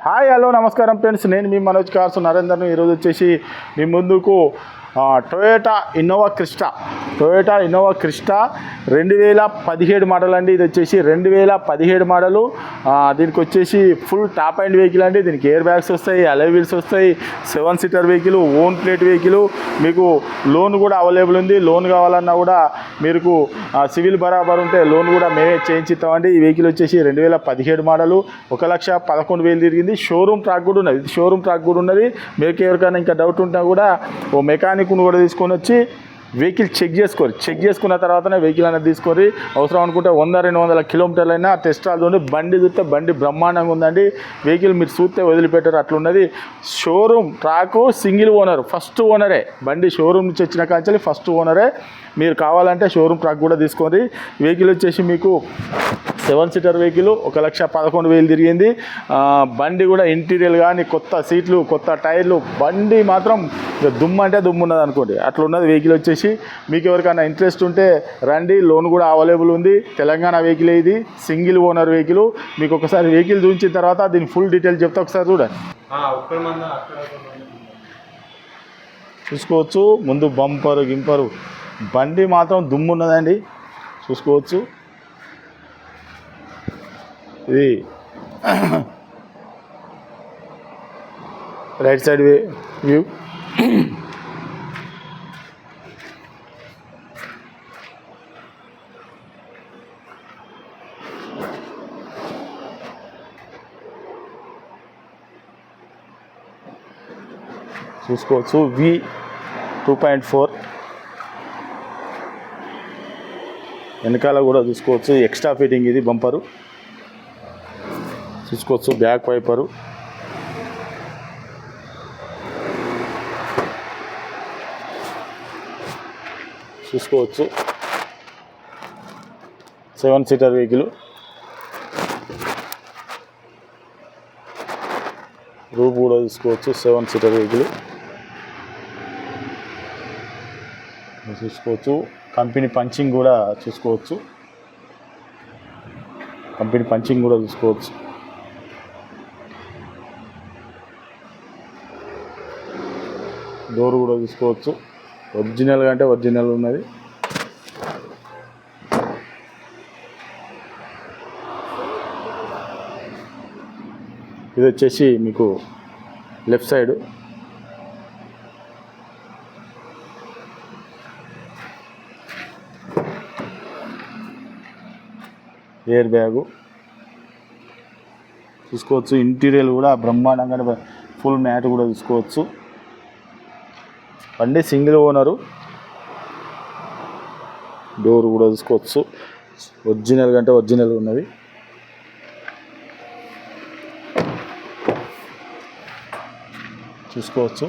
Hi hello నమస్కారం friends, నేను మీ Manoj cars నరేందర్ను. ఈరోజు వచ్చేసి మీ ముందుకు టొయోటా ఇన్నోవా క్రిస్టా 2017 మోడల్ అండి. ఇది వచ్చేసి 2017 మోడలు. దీనికి వచ్చేసి ఫుల్ టాప్ అండ్ వెహికల్ అండి. దీనికి ఎయిర్ బ్యాగ్స్ వస్తాయి, అలై వీల్స్ వస్తాయి, 7 seater vehicle, own plate vehicle. మీకు లోన్ కూడా అవైలబుల్ ఉంది. లోన్ కావాలన్నా కూడా మీకు సివిల్ బరాబర్ ఉంటే లోన్ కూడా మేమే చేయించిస్తామండి. ఈ వెహికల్ వచ్చేసి 2017 మోడలు, 1,11,000 తిరిగింది. షోరూమ్ ట్రాక్ కూడా ఉన్నది. మీకు ఎవరికైనా ఇంకా డౌట్ ఉంటే కూడా ఓ మెకానిక్ను కూడా తీసుకొని వచ్చి వెహికల్ చెక్ చేసుకున్న తర్వాతనే వెహికల్ అనేది తీసుకొని అవసరం అనుకుంటే 100-200 కిలోమీటర్లైనా టెస్ట్ రాదు. బండి చూస్తే బండి బ్రహ్మాండంగా ఉందండి. వెహికల్ మీరు చూస్తే వదిలిపెట్టారు అట్లున్నది. Showroom track, single owner, first ఓనరే. బండి షోరూమ్ నుంచి వచ్చిన కాంచెల్లి ఫస్ట్ ఓనరే. మీరు కావాలంటే షోరూమ్ ట్రాక్ కూడా తీసుకోండి. వెహికల్ వచ్చేసి మీకు 7 సీటర్ వెహికల్, 1,11,000 తిరిగింది. బండి కూడా ఇంటీరియర్ కానీ కొత్త సీట్లు, కొత్త టైర్లు, బండి మాత్రం దుమ్ము అంటే దుమ్ము ఉన్నది అనుకోండి, అట్లా ఉన్నది వెహికల్ వచ్చేసి. మీకు ఎవరికైనా ఇంట్రెస్ట్ ఉంటే రండి, లోన్ కూడా అవైలబుల్ ఉంది. తెలంగాణ వెహికల్ ఇది, సింగిల్ ఓనర్ వెహికల్. మీకు ఒకసారి వెహికల్ చూపించిన తర్వాత దీని ఫుల్ డీటెయిల్ చెప్తా, ఒకసారి చూడండి. చూసుకోవచ్చు, ముందు గింపరు బండి మాత్రం దుమ్ము ఉన్నదండి, చూసుకోవచ్చు. ఇది రైట్ సైడ్ వ్యూ. చూసుకోవచ్చు, V2.4 వెనకాల కూడా చూసుకోవచ్చు. ఎక్స్ట్రా ఫిట్టింగ్ ఇది బంపరు చూసుకోవచ్చు. బ్యాక్ వైపరు చూసుకోవచ్చు. 7 సీటర్ వెహికల్. రూఫ్ కూడా చూసుకోవచ్చు. 7 సీటర్ వెహికల్ చూసుకోవచ్చు. కంపెనీ పంచింగ్ కూడా చూసుకోవచ్చు. డోర్ కూడా చూసుకోవచ్చు. ఒరిజినల్గా అంటే ఒరిజినల్ ఉన్నది. ఇది వచ్చేసి మీకు లెఫ్ట్ సైడ్. ఎయిర్ బ్యాగు చూసుకోవచ్చు. ఇంటీరియర్ కూడా బ్రహ్మాండంగా ఫుల్ మ్యాట్ కూడా చూసుకోవచ్చు. బండి సింగిల్ ఓనరు. డోర్ కూడా చూసుకోవచ్చు. ఒరిజినల్గా అంటే ఒరిజినల్ ఉన్నది. చూసుకోవచ్చు.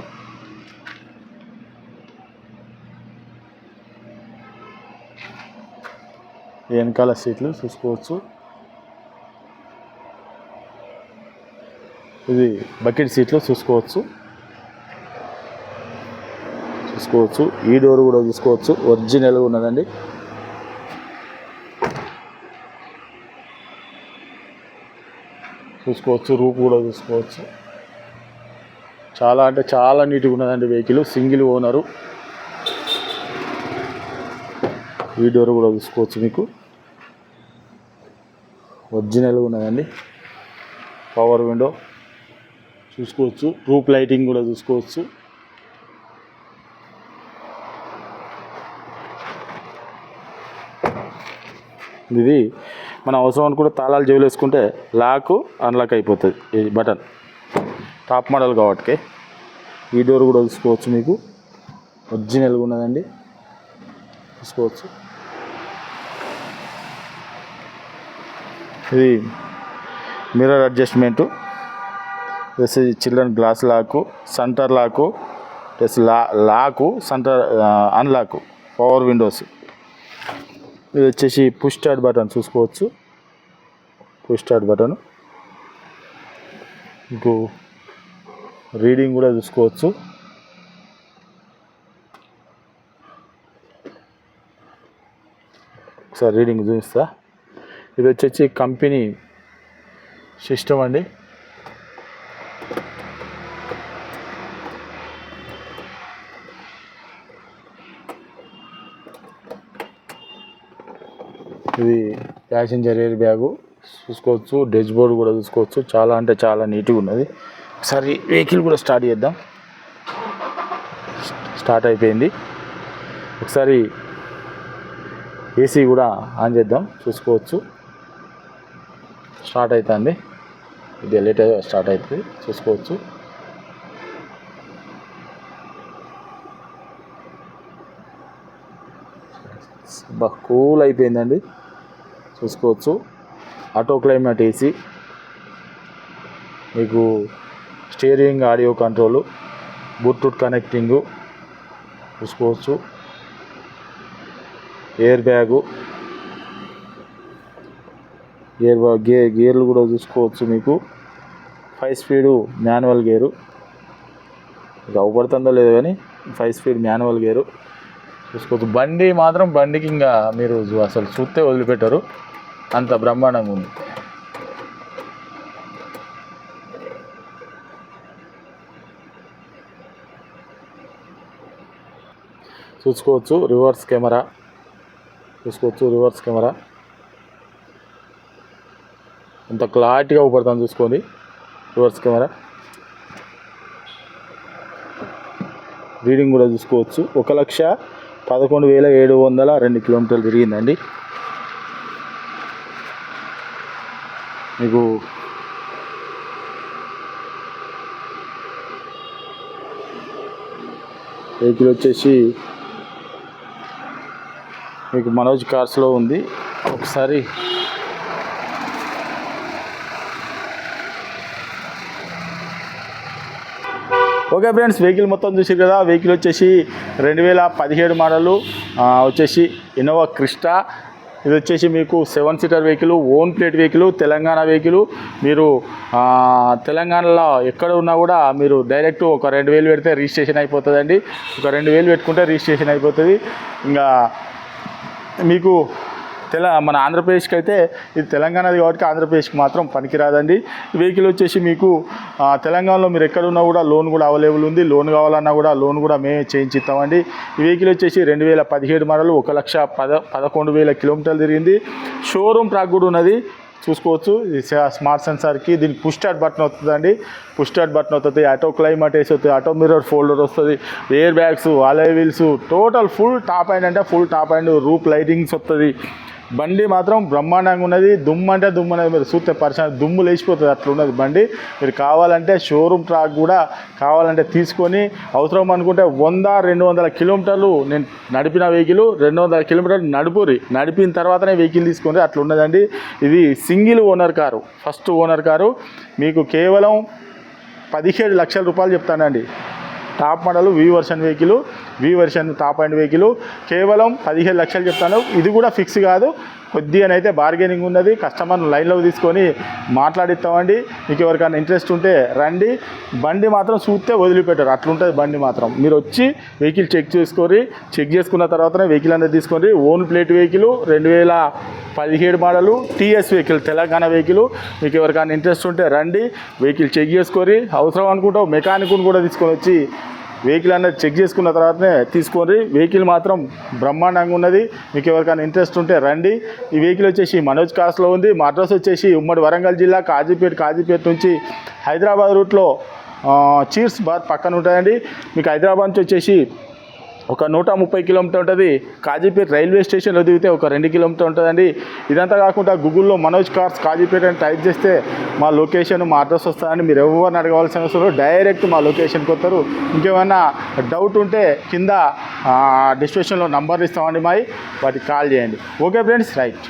వెనకాల సీట్లు చూసుకోవచ్చు. ఇది బకెట్ సీట్లు చూసుకోవచ్చు. ఈ డోర్ కూడా చూసుకోవచ్చు, ఒరిజినల్గా ఉన్నదండి. చూసుకోవచ్చు. రూఫ్ కూడా చూసుకోవచ్చు. చాలా అంటే చాలా నీట్గా ఉన్నదండి వెహికల్, సింగిల్ ఓనరు. ఈ డోర్ కూడా చూసుకోవచ్చు, మీకు ఒరిజినల్గా ఉన్నదండి. పవర్ విండో చూసుకోవచ్చు. రూఫ్ లైటింగ్ కూడా చూసుకోవచ్చు. ఇది మన అవసరం అనుకుంటే తాళాలు జేబులు వేసుకుంటే లాక్ అన్లాక్ అయిపోతుంది. ఇది బటన్ టాప్ మోడల్ కాబట్టి. ఈ డోర్ కూడా చూసుకోవచ్చు, మీకు ఒరిజినల్గా ఉన్నదండి, చూసుకోవచ్చు. ఇది mirror adjustment, plus children glass lock, centre lock, plus lock centre unlock, power windows. ఇది వచ్చేసి పుష్ స్టార్ట్ బటన్ చూసుకోవచ్చు. ఇంకో రీడింగ్ కూడా చూసుకోవచ్చు. ఒకసారి రీడింగ్ చూపిస్తా. ఇది వచ్చేసి కంపెనీ సిస్టమ్ అండి. ఇది ప్యాసింజర్ ఎయిర్ బ్యాగు చూసుకోవచ్చు. డెష్ బోర్డు కూడా చూసుకోవచ్చు. చాలా అంటే చాలా నీట్గా ఉన్నది. ఒకసారి వెహికల్ కూడా స్టార్ట్ చేద్దాం. స్టార్ట్ అయిపోయింది. ఒకసారి ఏసీ కూడా ఆన్ చేద్దాం. చూసుకోవచ్చు స్టార్ట్ అవుతుంది. ఇది లేట్ స్టార్ట్ అవుతుంది. చూసుకోవచ్చు. కూల్ అయిపోయిందండి. చూసుకోవచ్చు. ఆటో క్లైమేట్ ఏసీ, మీకు steering audio control, Bluetooth connecting చూసుకోవచ్చు. ఎయిర్ బ్యాగు, గేర్లు కూడా చూసుకోవచ్చు. మీకు 5 స్పీడు మాన్యువల్ గేరు, ఇక అవపడుతుందో లేదో కానీ 5 స్పీడ్ మాన్యువల్ గేరు చూసుకోవచ్చు. బండి మాత్రం బండికి ఇంకా మీరు అసలు చూస్తే వదిలిపెట్టరు, అంత బ్రహ్మాండంగా ఉంది. చూసుకోవచ్చు. రివర్స్ కెమెరా చూసుకోవచ్చు. రివర్స్ కెమెరా ఎంత క్లారిటీగా ఉపడుతుంది చూసుకోండి. రివర్స్ కెమెరా రీడింగ్ కూడా చూసుకోవచ్చు. 1,11,702 కిలోమీటర్లు తిరిగిందండి. మీకు వెహికల్ వచ్చేసి మీకు మనోజ్ కార్స్లో ఉంది. ఒకసారి ఓకే ఫ్రెండ్స్, వెహికల్ మొత్తం చూసారు కదా. వెహికల్ వచ్చేసి 2017 మోడలు వచ్చేసి ఇన్నోవా క్రిస్టా. ఇది వచ్చేసి మీకు 7 seater vehicle, own plate vehicle, Telangana vehicle. మీరు తెలంగాణలో ఎక్కడ ఉన్నా కూడా మీరు డైరెక్ట్ ఒక 2,000 పెడితే రిజిస్ట్రేషన్ అయిపోతుందండి. ఒక 2,000 పెట్టుకుంటే రిజిస్ట్రేషన్ అయిపోతుంది. ఇంకా మీకు మన ఆంధ్రప్రదేశ్కి అయితే ఇది తెలంగాణది కాబట్టి ఆంధ్రప్రదేశ్కి మాత్రం పనికిరాదండి. ఈ వెహికల్ వచ్చేసి మీకు తెలంగాణలో మీరు ఎక్కడున్నా కూడా లోన్ కూడా అవైలబుల్ ఉంది. లోన్ కావాలన్నా కూడా లోన్ కూడా మేమే చేయించిస్తామండి. ఈ వెహికల్ వచ్చేసి 2017 మోడల్, 1,11,000 కిలోమీటర్లు తిరిగింది. షోరూమ్ ట్రాక్ కూడా ఉన్నది. చూసుకోవచ్చు. ఇది స్మార్ట్ సెన్సార్కి దీనికి పుష్ స్టార్ట్ బటన్ వస్తుందండి. పుష్ స్టార్ట్ బటన్ వస్తుంది. ఆటో క్లైమేట్ వస్తుంది. ఆటో మిర్రర్ ఫోల్డర్ వస్తుంది. Air bags, alloy wheels, total full top and అంటే full top and roof lightings వస్తుంది. బండి మాత్రం బ్రహ్మాండంగా ఉన్నది. దుమ్ము అంటే దుమ్ము అనేది మీరు చూస్తే పరిశ్రమ దుమ్ము లేచిపోతుంది, అట్లా ఉన్నది బండి. మీరు కావాలంటే షోరూమ్ ట్రాక్ కూడా కావాలంటే తీసుకొని అవసరం అనుకుంటే 100-200 కిలోమీటర్లు నేను నడిపిన వెహికల్ 200 కిలోమీటర్లు నడిపిన తర్వాతనే వెహికల్ తీసుకొని అట్లా ఉన్నదండి. ఇది single owner car, first owner car. మీకు కేవలం 17 లక్షల రూపాయలు చెప్తానండి. Top model we version top and vehicle కేవలం 17 లక్షలు చెప్తాను. ఇది కూడా ఫిక్స్ కాదు, కొద్దిగానైతే బార్గెనింగ్ ఉన్నది. కస్టమర్ను లైన్లో తీసుకొని మాట్లాడిస్తామండి. మీకు ఎవరికైనా ఇంట్రెస్ట్ ఉంటే రండి. బండి మాత్రం చూస్తే వదిలిపెట్టారు, అట్లుంటుంది బండి మాత్రం. మీరు వచ్చి వెహికల్ చెక్ చేసుకున్న తర్వాతనే వెహికల్ అనేది తీసుకోండి. Own plate vehicle 2017 model TS vehicle, Telangana vehicle. మీకు ఎవరికైనా ఇంట్రెస్ట్ ఉంటే రండి, వెహికల్ చెక్ చేసుకొని అవసరం అనుకుంటావు మెకానిక్ను కూడా తీసుకొని వచ్చి వెహికల్ అనేది చెక్ చేసుకున్న తర్వాతనే తీసుకోండి. వెహికల్ మాత్రం బ్రహ్మాండంగా ఉన్నది. మీకు ఎవరికైనా ఇంట్రెస్ట్ ఉంటే రండి. ఈ వెహికల్ వచ్చేసి మనోజ్ కార్స్లో ఉంది. మా అడ్రస్ వచ్చేసి ఉమ్మడి వరంగల్ జిల్లా కాజీపేట నుంచి హైదరాబాద్ రూట్లో చీర్స్ బార్ పక్కన ఉంటాయండి. మీకు హైదరాబాద్ నుంచి వచ్చేసి ఒక 130 కిలోమీటర్ ఉంటుంది. కాజీపేట రైల్వే స్టేషన్లో దిగితే ఒక 2 కిలోమీటర్ ఉంటుందండి. ఇదంతా కాకుండా గూగుల్లో మనోజ్ కార్స్ కాజీపేట అని టైప్ చేస్తే మా లొకేషన్, మా అడ్రస్ వస్తుందండి. మీరు ఎవరిని అడగవలసిన అవసరం డైరెక్ట్ మా లొకేషన్కి వస్తారు. ఇంకేమైనా డౌట్ ఉంటే కింద డిస్క్రిప్షన్లో నంబర్లు ఇస్తామండి వాటికి కాల్ చేయండి. Okay friends, right.